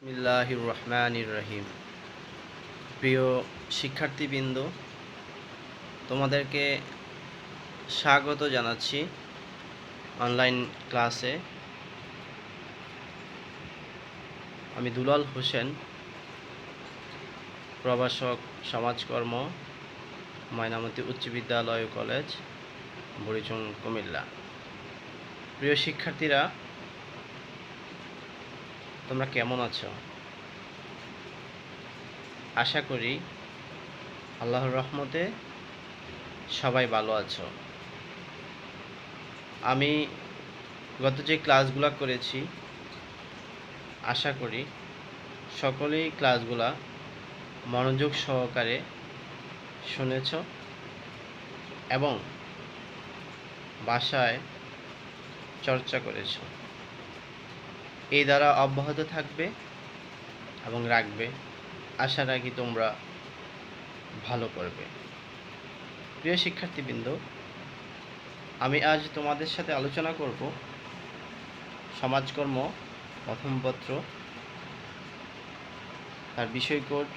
বিসমিল্লাহির রহমানির রহিম। প্রিয় শিক্ষার্থীবৃন্দ, তোমাদেরকে স্বাগত জানাচ্ছি অনলাইন ক্লাসে। আমি দুলাল হোসেন, প্রভাষক সমাজকর্ম, ময়নামতি উচ্চ বিদ্যালয় কলেজ, বুড়িচং, কুমিল্লা। প্রিয় শিক্ষার্থীরা, তোমরা কেমন আছো? আশা করি আল্লাহর রহমতে সবাই ভালো আছো। আমি গত যে ক্লাসগুলো করেছি, আশা করি সকলেই ক্লাসগুলা মনোযোগ সহকারে শুনেছ এবং বাসায় চর্চা করেছ। এই দ্বারা অব্যাহত থাকবে এবং রাখবে। আশা রাখি তোমরা ভালো করবে। প্রিয় শিক্ষার্থীবৃন্দ, আমি আজ তোমাদের সাথে আলোচনা করব সমাজকর্ম প্রথম পত্র, তার বিষয় কোড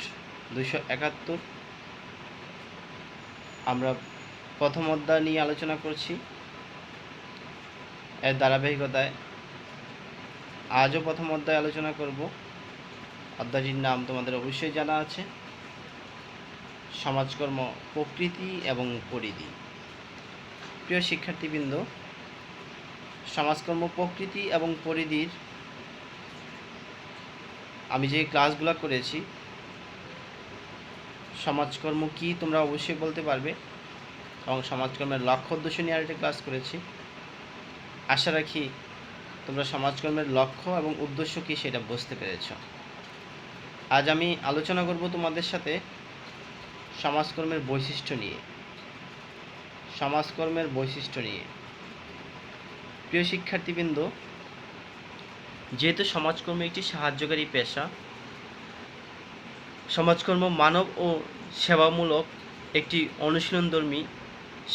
271। আমরা প্রথম অধ্যায় নিয়ে আলোচনা করছি। এর ধারাবাহিকতায় আজও প্রথম অধ্যায় আলোচনা করব। অধ্যায়টির নাম তোমাদের অবশ্যই জানা আছে, সমাজকর্ম প্রকৃতি এবং পরিধি। প্রিয় শিক্ষার্থীবৃন্দ, সমাজকর্ম প্রকৃতি এবং পরিধির আমি যে ক্লাসগুলো করেছি, সমাজকর্ম কি তোমরা অবশ্যই বলতে পারবে, এবং সমাজকর্মের লক্ষ্য উদ্দেশ্য নিয়ে আরেকটা ক্লাস করেছি। আশা রাখি তোমরা সমাজকর্মের লক্ষ্য এবং উদ্দেশ্য কী সেটা বুঝতে পেরেছ। আজ আমি আলোচনা করব তোমাদের সাথে সমাজকর্মের বৈশিষ্ট্য নিয়ে। সমাজকর্মের বৈশিষ্ট্য নিয়ে প্রিয় শিক্ষার্থীবৃন্দ, যেহেতু সমাজকর্ম একটি সাহায্যকারী পেশা, সমাজকর্ম মানব ও সেবামূলক একটি অনুশীলনধর্মী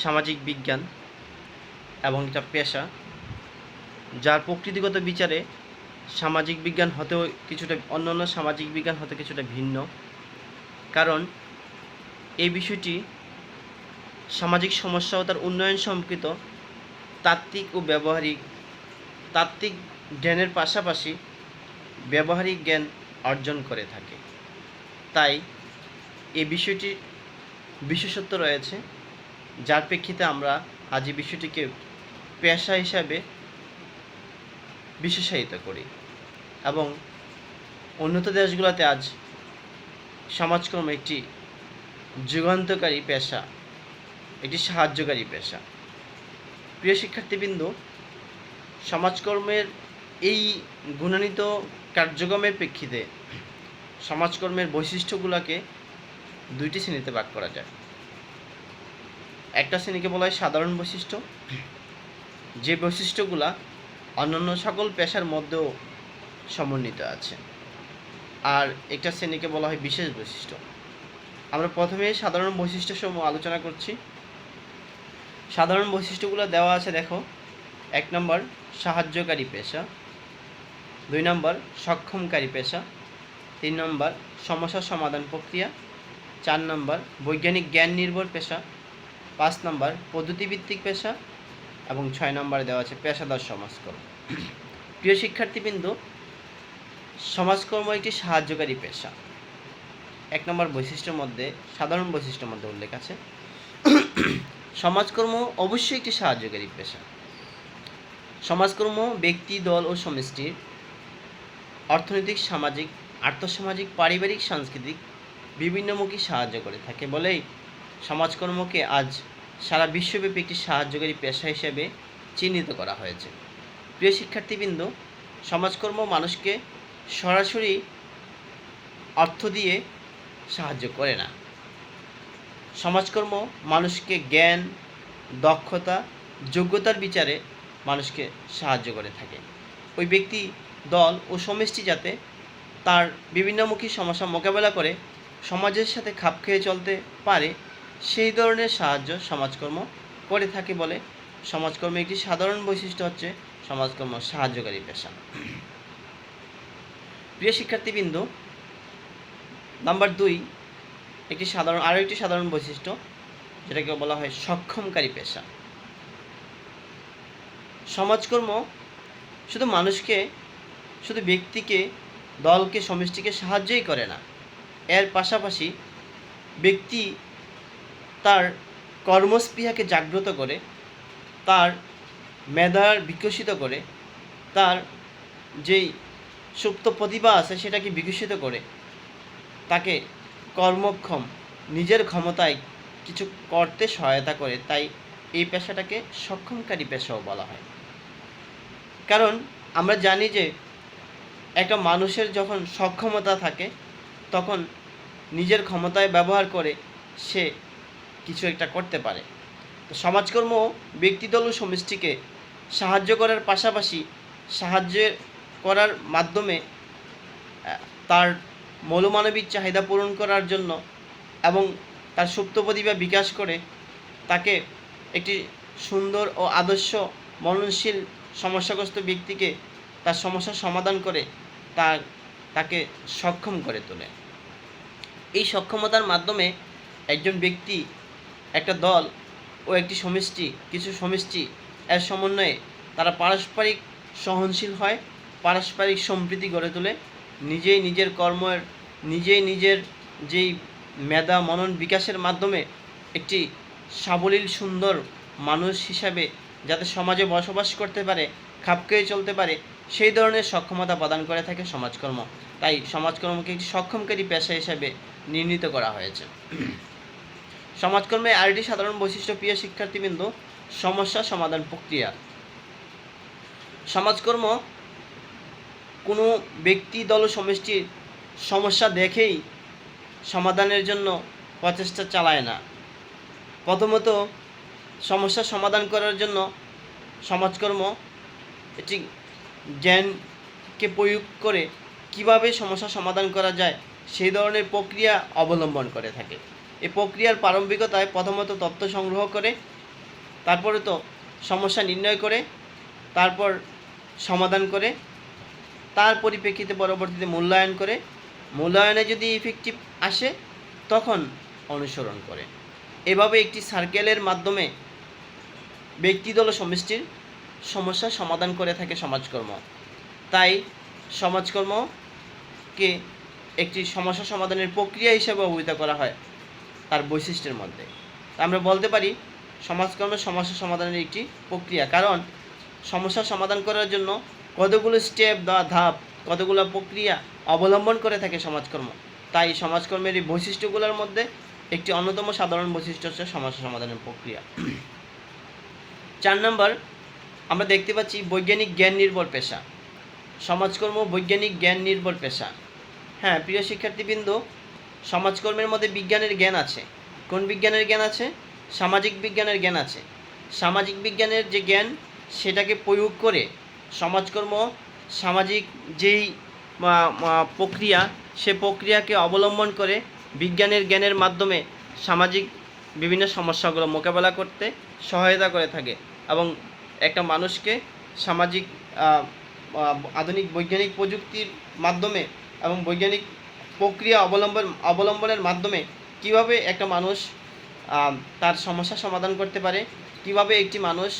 সামাজিক বিজ্ঞান এবং একটা পেশা, যার প্রকৃতিগত বিচারে সামাজিক বিজ্ঞান হতেও কিছুটা অন্যান্য সামাজিক বিজ্ঞান হতে কিছুটা ভিন্ন। কারণ এই বিষয়টি সামাজিক সমস্যা ও তার উন্নয়ন সম্পর্কিত তাত্ত্বিক ও তাত্ত্বিক জ্ঞানের পাশাপাশি ব্যবহারিক জ্ঞান অর্জন করে থাকে। তাই এই বিষয়টির বিশেষত্ব রয়েছে, যার প্রেক্ষিতে আমরা আজ এই বিষয়টিকে পেশা হিসাবে বিশেষায়িত করি এবং উন্নত দেশগুলোতে আজ সমাজকর্ম একটি যুগান্তকারী পেশা, একটি সাহায্যকারী পেশা। প্রিয় শিক্ষার্থীবৃন্দ, সমাজকর্মের এই গুণান্বিত কার্যক্রমের প্রেক্ষিতে সমাজকর্মের বৈশিষ্ট্যগুলোকে দুইটি শ্রেণীতে ভাগ করা যায়। একটা শ্রেণীকে বলা হয় সাধারণ বৈশিষ্ট্য, যে বৈশিষ্ট্যগুলা অন্যান্য সকল পেশার মধ্যেও সমন্বিত আছে। আর একটা শ্রেণীকে বলা হয় বিশেষ বৈশিষ্ট্য। আমরা প্রথমে সাধারণ বৈশিষ্ট্যসমূহ আলোচনা করছি। সাধারণ বৈশিষ্ট্যগুলো দেওয়া আছে, দেখো। 1 নম্বর সাহায্যকারী পেশা, 2 নম্বর সক্ষমকারী পেশা, 3 নম্বর সমস্যা সমাধান প্রক্রিয়া, 4 নম্বর বৈজ্ঞানিক জ্ঞান নির্ভর পেশা, 5 নম্বর পদ্ধতিভিত্তিক পেশা এবং 6 নম্বরে দেওয়া আছে পেশাদার সমাজকর্ম। প্রিয় শিক্ষার্থীবৃন্দ, সমাজকর্ম একটি সাহায্যকারী পেশা। 1 নম্বর বৈশিষ্ট্যের মধ্যে, সাধারণ বৈশিষ্ট্যের মধ্যে উল্লেখ আছে সমাজকর্ম অবশ্যই একটি সাহায্যকারী পেশা। সমাজকর্ম ব্যক্তি, দল ও সমষ্টির অর্থনৈতিক, সামাজিক, আর্থসামাজিক, পারিবারিক, সাংস্কৃতিক বিভিন্নমুখী সাহায্য করে থাকে বলেই সমাজকর্মকে আজ সারা বিশ্বব্যাপী একটি সাহায্যকারী পেশা হিসেবে চিহ্নিত করা হয়েছে। প্রিয় শিক্ষার্থীবৃন্দ, সমাজকর্ম মানুষকে সরাসরি অর্থ দিয়ে সাহায্য করে না। সমাজকর্ম মানুষকে জ্ঞান, দক্ষতা, যোগ্যতার বিচারে মানুষকে সাহায্য করে থাকে। ওই ব্যক্তি, দল ও সমষ্টি যাতে তার বিভিন্নমুখী সমস্যা মোকাবেলা করে সমাজের সাথে খাপ খেয়ে চলতে পারে, সেই ধরনের সাহায্য সমাজকর্ম করে থাকে বলে সমাজকর্মের একটি সাধারণ বৈশিষ্ট্য হচ্ছে সমাজকর্ম সাহায্যকারী পেশা। প্রিয় শিক্ষার্থীবৃন্দ, নাম্বার 2 আরও একটি সাধারণ বৈশিষ্ট্য, যেটাকে বলা হয় সক্ষমকারী পেশা। সমাজকর্ম শুধু মানুষকে, শুধু ব্যক্তিকে, দলকে, সমষ্টিকে সাহায্যই করে না, এর পাশাপাশি ব্যক্তি তার কর্মস্পৃহাকে জাগ্রত করে, তার মেধার বিকশিত করে, তার যেই সুপ্ত প্রতিভা আছে সেটাকে বিকশিত করে, তাকে কর্মক্ষম, নিজের ক্ষমতায় কিছু করতে সহায়তা করে। তাই এই পেশাটাকে সক্ষমকারী পেশাও বলা হয়। কারণ আমরা জানি যে একটা মানুষের যখন সক্ষমতা থাকে তখন নিজের ক্ষমতায় ব্যবহার করে সে কিছু একটা করতে পারে। তো সমাজকর্ম ব্যক্তিদল ও সমষ্টিকে সাহায্য করার পাশাপাশি সাহায্য করার মাধ্যমে তার মৌলমানবিক চাহিদা পূরণ করার জন্য এবং তার সুপ্ত প্রতিভা বিকাশ করে তাকে একটি সুন্দর ও আদর্শ মননশীল সমস্যাগ্রস্ত ব্যক্তিকে তার সমস্যার সমাধান করে তাকে সক্ষম করে তোলে। এই সক্ষমতার মাধ্যমে একজন ব্যক্তি, একটা দল ও একটি সমষ্টি, কিছু সমষ্টি এর সমন্বয়ে তারা পারস্পরিক সহনশীল হয়, পারস্পরিক সম্প্রীতি গড়ে তোলে, নিজেই নিজের কর্মের, নিজেই নিজের যেই মেধা মনন বিকাশের মাধ্যমে একটি সাবলীল সুন্দর মানুষ হিসাবে যাতে সমাজে বসবাস করতে পারে, খাপ খেয়ে চলতে পারে, সেই ধরনের সক্ষমতা প্রদান করে থাকে সমাজকর্ম। তাই সমাজকর্মকে একটি সক্ষমকারী পেশা হিসাবে নির্ণীত করা হয়েছে। সমাজকর্মের আরেকটি সাধারণ বৈশিষ্ট্য, প্রিয় শিক্ষার্থীবৃন্দ, সমস্যা সমাধান প্রক্রিয়া। সমাজকর্ম কোনো ব্যক্তি, দল ও সমষ্টির সমস্যা দেখেই সমাধানের জন্য প্রচেষ্টা চালায় না। প্রথমত সমস্যা সমাধান করার জন্য সমাজকর্ম একটি জ্ঞানকে প্রয়োগ করে কিভাবে সমস্যা সমাধান করা যায় সেই ধরনের প্রক্রিয়া অবলম্বন করে থাকে। এই প্রক্রিয়ার প্রারম্ভিকতায় প্রথমত তথ্য সংগ্রহ করে, তারপরে তো সমস্যা নির্ণয় করে, তারপর সমাধান করে, তার পরিপ্রেক্ষিতে পরবর্তীতে মূল্যায়ন করে, মূল্যায়নে যদি ইফেক্টিভ আসে তখন অনুসরণ করে। এভাবে একটি সার্কেলের মাধ্যমে ব্যক্তিদল ও সমষ্টির সমস্যা সমাধান করে থাকে সমাজকর্ম। তাই সমাজকর্মকে একটি সমস্যা সমাধানের প্রক্রিয়া হিসেবে অভিহিত করা হয় তার বৈশিষ্ট্যের মধ্যে। আমরা বলতে পারি সমাজকর্মের সমস্যা সমাধানের একটি প্রক্রিয়া, কারণ সমস্যা সমাধান করার জন্য কতগুলো স্টেপ বা ধাপ, কতগুলো প্রক্রিয়া অবলম্বন করে থাকে সমাজকর্ম। তাই সমাজকর্মের এই বৈশিষ্ট্যগুলোর মধ্যে একটি অন্যতম সাধারণ বৈশিষ্ট্য হচ্ছে সমস্যা সমাধানের প্রক্রিয়া। 4 নম্বর, আমরা দেখতে পাচ্ছি বৈজ্ঞানিক জ্ঞান নির্ভর পেশা। সমাজকর্ম বৈজ্ঞানিক জ্ঞান নির্ভর পেশা। হ্যাঁ প্রিয় শিক্ষার্থীবৃন্দ, সমাজকর্মের মধ্যে বিজ্ঞানের জ্ঞান আছে। কোন বিজ্ঞানের জ্ঞান আছে? সামাজিক বিজ্ঞানের জ্ঞান আছে। সামাজিক বিজ্ঞানের যে জ্ঞান সেটাকে প্রয়োগ করে সমাজকর্ম সামাজিক যেই প্রক্রিয়া, সে প্রক্রিয়াকে অবলম্বন করে বিজ্ঞানের জ্ঞানের মাধ্যমে সামাজিক বিভিন্ন সমস্যাগুলো মোকাবেলা করতে সহায়তা করে থাকে এবং একটা মানুষকে সামাজিক আধুনিক বৈজ্ঞানিক প্রযুক্তির মাধ্যমে এবং বৈজ্ঞানিক প্রক্রিয়া অবলম্বনের মাধ্যমে কিভাবে একটা মানুষ তার সমস্যা সমাধান করতে পারে, কিভাবে একটি মানুষ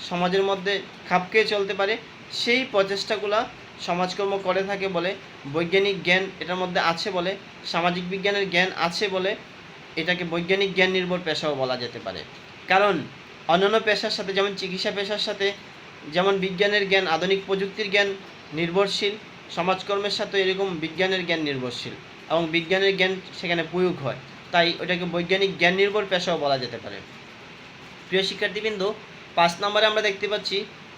সমাজের মধ্যে খাপ খেয়ে চলতে পারে, সেই প্রচেষ্টাগুলো সমাজকর্ম করে থাকে বলে বৈজ্ঞানিক জ্ঞান এটার মধ্যে আছে বলে, সামাজিক বিজ্ঞানের জ্ঞান আছে বলে এটাকে বৈজ্ঞানিক জ্ঞান নির্ভর পেশাও বলা যেতে পারে। কারণ অন্যান্য পেশার সাথে, যেমন চিকিৎসা পেশার সাথে যেমন বিজ্ঞানের জ্ঞান, আধুনিক প্রযুক্তির জ্ঞান নির্ভরশীল, সমাজকর্মের সাথে এরকম বিজ্ঞানের জ্ঞান নির্ভরশীল এবং বিজ্ঞানের জ্ঞান সেখানে প্রয়োগ হয়। তাই ওটাকে বৈজ্ঞানিক জ্ঞান নির্ভর পেশাও বলা যেতে পারে। প্রিয় শিক্ষার্থীবৃন্দ, 5 নম্বরে আমরা দেখতে পাচ্ছি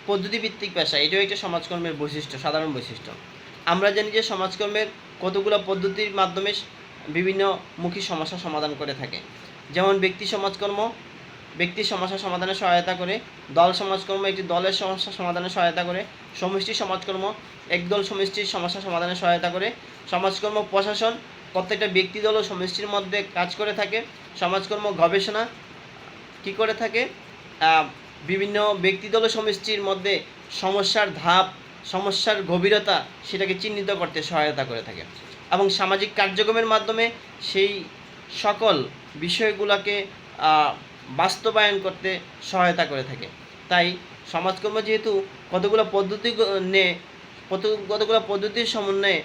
পদ্ধতিভিত্তিক পেশা। এটাও একটা সমাজকর্মের বৈশিষ্ট্য, সাধারণ বৈশিষ্ট্য। আমরা জানি যে সমাজকর্মের কতগুলো পদ্ধতির মাধ্যমে বিভিন্নমুখী সমস্যা সমাধান করে থাকে। যেমন ব্যক্তি সমাজকর্ম ব্যক্তির সমস্যা সমাধানে সহায়তা করে, দল সমাজকর্ম একটি দলের সমস্যা সমাধানে সহায়তা করে, সমষ্টি সমাজকর্ম একদল সমষ্টির সমস্যা সমাধানে সহায়তা করে, সমাজকর্ম প্রশাসন প্রত্যেকটা ব্যক্তি দল ও সমষ্টির মধ্যে কাজ করে থাকে, সমাজকর্ম গবেষণা কি করে থাকে, বিভিন্ন ব্যক্তিদল ও সমষ্টির মধ্যে সমস্যার ধাপ সমস্যার গভীরতা সেটাকে চিহ্নিত করতে সহায়তা করে থাকে এবং সামাজিক কার্যক্রমের মাধ্যমে সেই সকল বিষয়গুলোকে বাস্তবায়ন করতে সহায়তা করে থাকে। তাই সমাজকর্ম যেহেতু কতগুলো পদ্ধতির সমন্বয়ে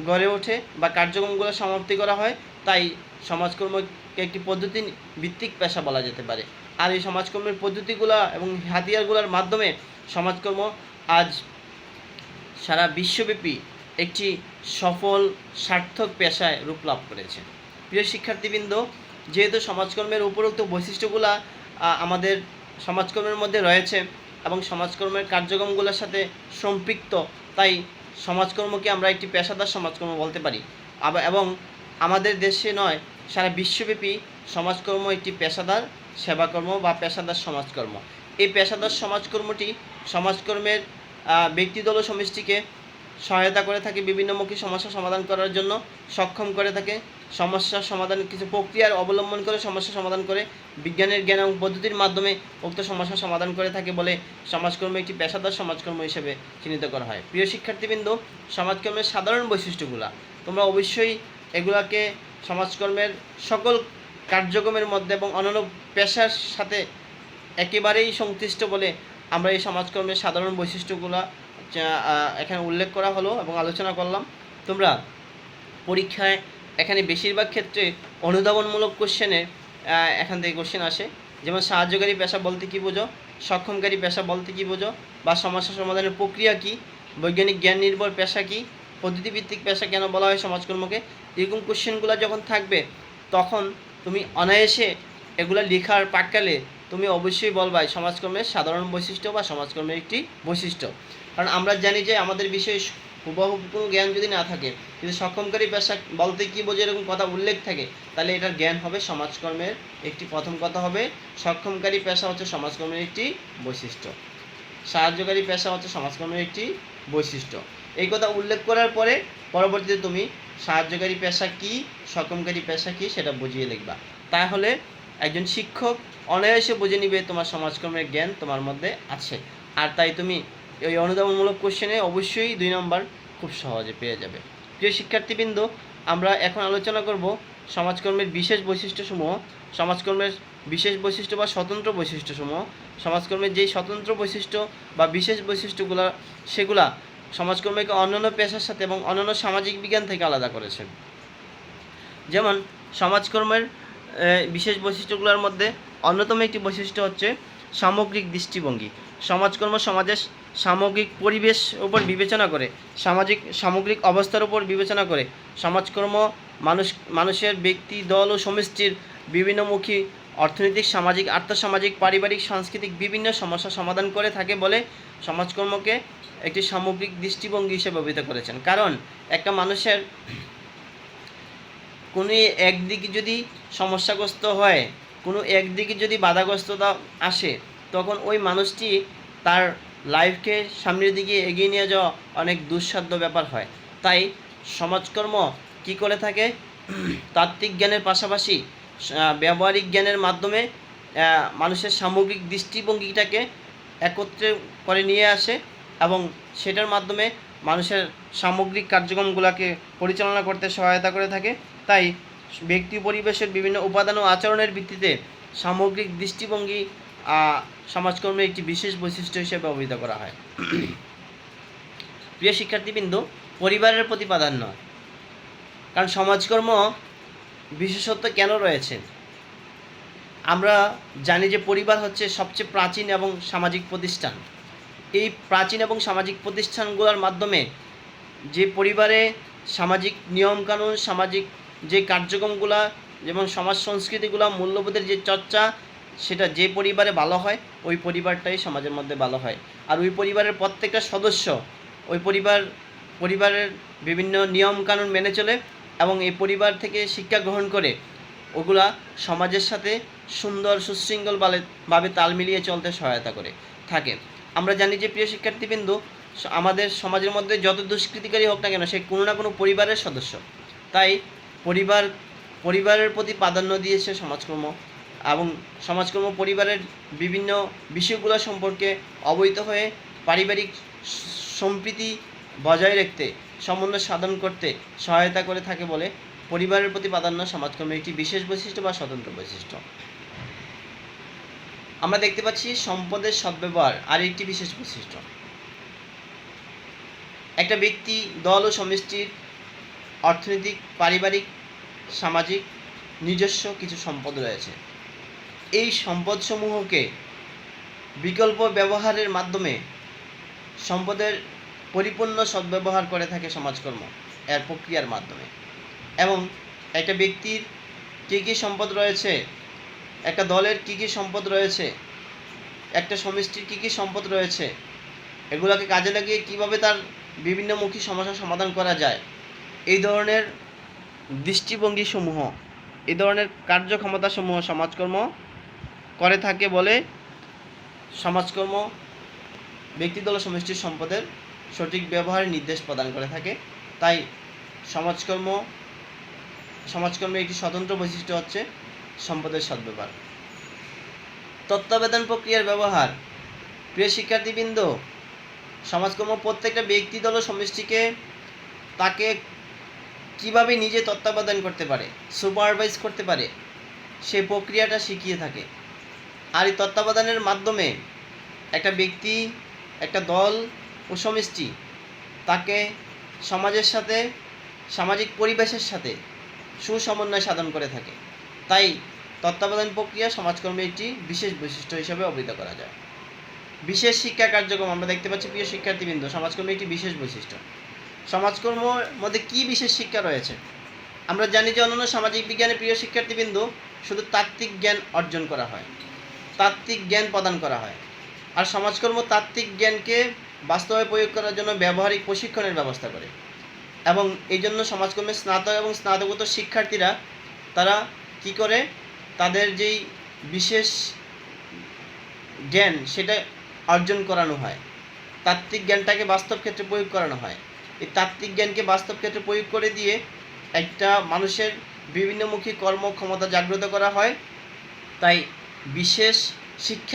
গড়ে ওঠে বা কার্যক্রমগুলো সমাপ্তি করা হয়, তাই সমাজকর্মকে একটি পদ্ধতি ভিত্তিক পেশা বলা যেতে পারে। আর এই সমাজকর্মের পদ্ধতিগুলো এবং হাতিয়ারগুলোর মাধ্যমে সমাজকর্ম আজ সারা বিশ্বব্যাপী একটি সফল সার্থক পেশায় রূপ লাভ করেছে। প্রিয় শিক্ষার্থীবৃন্দ, যেহেতু সমাজকর্মের উপরোক্ত বৈশিষ্ট্যগুলো আমাদের সমাজকর্মের মধ্যে রয়েছে এবং সমাজকর্মের কার্যক্রমগুলোর সাথে সম্পৃক্ত, তাই সমাজকর্মকে আমরা একটি পেশাদার সমাজকর্ম বলতে পারি। এবং আমাদের দেশে নয়, সারা বিশ্বব্যাপী সমাজকর্ম একটি পেশাদার সেবাকর্ম বা পেশাদার সমাজকর্ম। এই পেশাদার সমাজকর্মটি সমাজকর্মের ব্যক্তিদল ও সমষ্টিকে সহায়তা করে থাকে, বিভিন্নমুখী সমস্যা সমাধান করার জন্য সক্ষম করে থাকে। সমস্যার সমাধান কিছু প্রক্রিয়ার অবলম্বন করে সমস্যা সমাধান করে, বিজ্ঞানের জ্ঞান এবং পদ্ধতির মাধ্যমে উক্ত সমস্যা সমাধান করে থাকে বলে সমাজকর্ম একটি পেশাদার সমাজকর্ম হিসেবে চিহ্নিত করা হয়। প্রিয় শিক্ষার্থীবৃন্দ, সমাজকর্মের সাধারণ বৈশিষ্ট্যগুলো তোমরা অবশ্যই এগুলাকে সমাজকর্মের সকল কার্যক্রমের মধ্যে এবং অন্যান্য পেশার সাথে একেবারেই সংশ্লিষ্ট বলে আমরা এই সমাজকর্মের সাধারণ বৈশিষ্ট্যগুলো এখানে উল্লেখ করা হলো এবং আলোচনা করলাম। তোমরা পরীক্ষায় এখানে বেশিরভাগ ক্ষেত্রে অনুধাবনমূলক কোশ্চেনে এখান থেকে কোশ্চেন আসে, যেমন সাহায্যকারী পেশা বলতে কী বোঝো, সক্ষমকারী পেশা বলতে কী বোঝো, বা সমস্যা সমাধানের প্রক্রিয়া কী, বৈজ্ঞানিক জ্ঞান নির্ভর পেশা কী, পদ্ধতিভিত্তিক পেশা কেন বলা হয় সমাজকর্মকে। এরকম কোশ্চেনগুলো যখন থাকবে তখন তুমি অনায়াসে এগুলো লেখার পাককালে তুমি অবশ্যই বলবা সমাজকর্মের সাধারণ বৈশিষ্ট্য বা সমাজকর্মের একটি বৈশিষ্ট্য। কারণ আমরা জানি যে আমাদের বিষয়ে হুবহু কোনো জ্ঞান যদি না থাকে, কিন্তু সক্ষমকারী পেশা বলতে কী বোঝে এরকম কথা উল্লেখ থাকে, তাহলে এটার জ্ঞান হবে সমাজকর্মের একটি প্রথম কথা হবে সক্ষমকারী পেশা হচ্ছে সমাজকর্মের একটি বৈশিষ্ট্য, সাহায্যকারী পেশা হচ্ছে সমাজকর্মের একটি বৈশিষ্ট্য। এই কথা উল্লেখ করার পরে পরবর্তীতে তুমি সাহায্যকারী পেশা কী, সক্ষমকারী পেশা কী সেটা বুঝিয়ে লিখবা। তাহলে একজন শিক্ষক অনায়াসে বুঝে নিবে তোমার সমাজকর্মের জ্ঞান তোমার মধ্যে আছে। আর তাই তুমি ওই অনুধাবনমূলক কোশ্চেনে অবশ্যই 2 নম্বর খুব সহজে পেয়ে যাবে। প্রিয় শিক্ষার্থীবৃন্দ, আমরা এখন আলোচনা করব সমাজকর্মের বিশেষ বৈশিষ্ট্যসমূহ, সমাজকর্মের বিশেষ বৈশিষ্ট্য বা স্বতন্ত্র বৈশিষ্ট্যসমূহ। সমাজকর্মের যেই স্বতন্ত্র বৈশিষ্ট্য বা বিশেষ বৈশিষ্ট্যগুলো সেগুলা সমাজকর্মকে অন্যান্য পেশার সাথে এবং অন্যান্য সামাজিক বিজ্ঞান থেকে আলাদা করেছে। যেমন সমাজকর্মের বিশেষ বৈশিষ্ট্যগুলোর মধ্যে অন্যতম একটি বৈশিষ্ট্য হচ্ছে সামগ্রিক দৃষ্টিভঙ্গি। সমাজকর্ম সমাজের সামগ্রিক পরিবেশ উপর বিবেচনা করে, সামগ্রিক অবস্থার উপর বিবেচনা করে সমাজকর্ম মানুষের ব্যক্তি, দল ও সমষ্টির বিভিন্নমুখী অর্থনৈতিক, সামাজিক, আর্থসামাজিক, পারিবারিক, সাংস্কৃতিক বিভিন্ন সমস্যা সমাধান করে থাকে বলে সমাজকর্মকে একটি সামগ্রিক দৃষ্টিভঙ্গি হিসেবে অভিহিত করেছেন। কারণ একটা মানুষের কোনো একদিকে যদি সমস্যাগ্রস্ত হয়, কোনো একদিকে যদি বাধাগ্রস্ততা আসে, তখন ওই মানুষটি তার লাইফকে সামনের দিকে এগিয়ে নিয়ে যাওয়া অনেক দুঃসাধ্য ব্যাপার হয়। তাই সমাজকর্ম কি করে থাকে, তাত্ত্বিক জ্ঞানের পাশাপাশি ব্যবহারিক জ্ঞানের মাধ্যমে মানুষের সামগ্রিক দৃষ্টিভঙ্গিটাকে একত্রে করে নিয়ে আসে এবং সেটার মাধ্যমে মানুষের সামগ্রিক কার্যক্রমগুলোকে পরিচালনা করতে সহায়তা করে থাকে। তাই ব্যক্তি পরিবেশের বিভিন্ন উপাদান ও আচরণের ভিত্তিতে সামগ্রিক দৃষ্টিভঙ্গি সমাজকর্মের একটি বিশেষ বৈশিষ্ট্য হিসেবে অভিহিত করা হয়। প্রিয় শিক্ষার্থীবৃন্দ, পরিবারের প্রতি প্রাধান্য। কারণ সমাজকর্ম বিশেষত্ব কেন রয়েছে, আমরা জানি যে পরিবার হচ্ছে সবচেয়ে প্রাচীন এবং সামাজিক প্রতিষ্ঠান। এই প্রাচীন এবং সামাজিক প্রতিষ্ঠানগুলোর মাধ্যমে যে পরিবারে সামাজিক নিয়মকানুন, সামাজিক যে কার্যক্রমগুলো, যেমন সমাজ সংস্কৃতিগুলো, মূল্যবোধের যে চর্চা, সেটা যে পরিবারে ভালো হয় ওই পরিবারটাই সমাজের মধ্যে ভালো হয়। আর ওই পরিবারের প্রত্যেকটা সদস্য ওই পরিবারের বিভিন্ন নিয়মকানুন মেনে চলে এবং এই পরিবার থেকে শিক্ষা গ্রহণ করে ওগুলা সমাজের সাথে সুন্দর সুশৃঙ্খলভাবে তাল মিলিয়ে চলতে সহায়তা করে থাকে। আমরা জানি যে প্রিয় শিক্ষার্থীবৃন্দ, আমাদের সমাজের মধ্যে যত দুষ্কৃতিকারী হোক না কেন, সে কোনো না কোনো পরিবারের সদস্য। তাই পরিবারের প্রতি প্রাধান্য দিয়েছে সমাজকর্ম এবং সমাজকর্ম পরিবারের বিভিন্ন বিষয়গুলো সম্পর্কে অবহিত হয়ে পারিবারিক সম্প্রীতি বজায় রাখতে, সমন্বয় সাধন করতে সহায়তা করে থাকে বলে পরিবারের প্রতি প্রাধান্য সমাজকর্মের একটি বিশেষ বৈশিষ্ট্য বা স্বতন্ত্র বৈশিষ্ট্য। আমরা দেখতে পাচ্ছি সম্পদের সদ্ব্যবহার আর একটি বিশেষ বৈশিষ্ট্য। একটা ব্যক্তি, দল ও সমষ্টির অর্থনৈতিক, পারিবারিক, সামাজিক নিজস্ব কিছু সম্পদ রয়েছে। এই সম্পদসমূহকে বিকল্প ব্যবহারের মাধ্যমে সম্পদের পরিপূর্ণ সদ্ব্যবহার করে থাকে সমাজকর্ম এর প্রক্রিয়ার মাধ্যমে। এবং একটা ব্যক্তির কী কী সম্পদ রয়েছে, একটা দলের কী কী সম্পদ রয়েছে, একটা সমষ্টির কী কী সম্পদ রয়েছে, এগুলোকে কাজে লাগিয়ে কীভাবে তার বিভিন্নমুখী সমস্যার সমাধান করা যায়, এই ধরনের দৃষ্টিভঙ্গিসমূহ, এই ধরনের কার্যক্ষমতাসমূহ সমাজকর্ম করে থাকে বলে সমাজকর্ম ব্যক্তিদল ও সমষ্টির সম্পদের সঠিক ব্যবহারের নির্দেশ প্রদান করে থাকে। তাই সমাজকর্মের একটি স্বতন্ত্র বৈশিষ্ট্য হচ্ছে সম্পদের সদ্ব্যবহার। তত্ত্বাবধান প্রক্রিয়ার ব্যবহার। প্রিয় শিক্ষার্থীবৃন্দ, সমাজকর্ম প্রত্যেকটা ব্যক্তিদল ও সমষ্টিকে তাকে কিভাবে নিজে তত্ত্বাবধান করতে পারে, সুপারভাইজ করতে পারে, সেই প্রক্রিয়াটা শিখিয়ে থাকে। আর এই তত্ত্বাবধানের মাধ্যমে একটা ব্যক্তি, একটা দল ও সমষ্টি তাকে সমাজের সাথে, সামাজিক পরিবেশের সাথে সুসমন্বয় সাধন করে থাকে। তাই তত্ত্বাবধান প্রক্রিয়া সমাজকর্মের একটি বিশেষ বৈশিষ্ট্য হিসেবে অভিহিত করা যায়। বিশেষ শিক্ষা কার্যক্রম আমরা দেখতে পাচ্ছি প্রিয় শিক্ষার্থীবৃন্দ, সমাজকর্মের একটি বিশেষ বৈশিষ্ট্য। সমাজকর্মের মধ্যে কী বিশেষ শিক্ষা রয়েছে? আমরা জানি যে অন্যান্য সামাজিক বিজ্ঞানে প্রিয় শিক্ষার্থীবৃন্দ শুধু তাত্ত্বিক জ্ঞান অর্জন করা হয়, তাত্ত্বিক জ্ঞান প্রদান করা হয়। আর সমাজকর্ম তাত্ত্বিক জ্ঞানকে বাস্তবে প্রয়োগ করার জন্য ব্যবহারিক প্রশিক্ষণের ব্যবস্থা করে। এবং এই জন্য সমাজকর্মের স্নাতক এবং স্নাতকোত্তর শিক্ষার্থীরা তারা কি করে, তাদের যেই বিশেষ জ্ঞান সেটা অর্জন করানো হয়, তাত্ত্বিক জ্ঞানটাকে বাস্তব ক্ষেত্রে প্রয়োগ করানো হয়। এই তাত্ত্বিক জ্ঞানকে বাস্তব ক্ষেত্রে প্রয়োগ করে দিয়ে একটা মানুষের বিভিন্নমুখী কর্মক্ষমতা জাগ্রত করা হয়। তাই বিশেষ শিক্ষা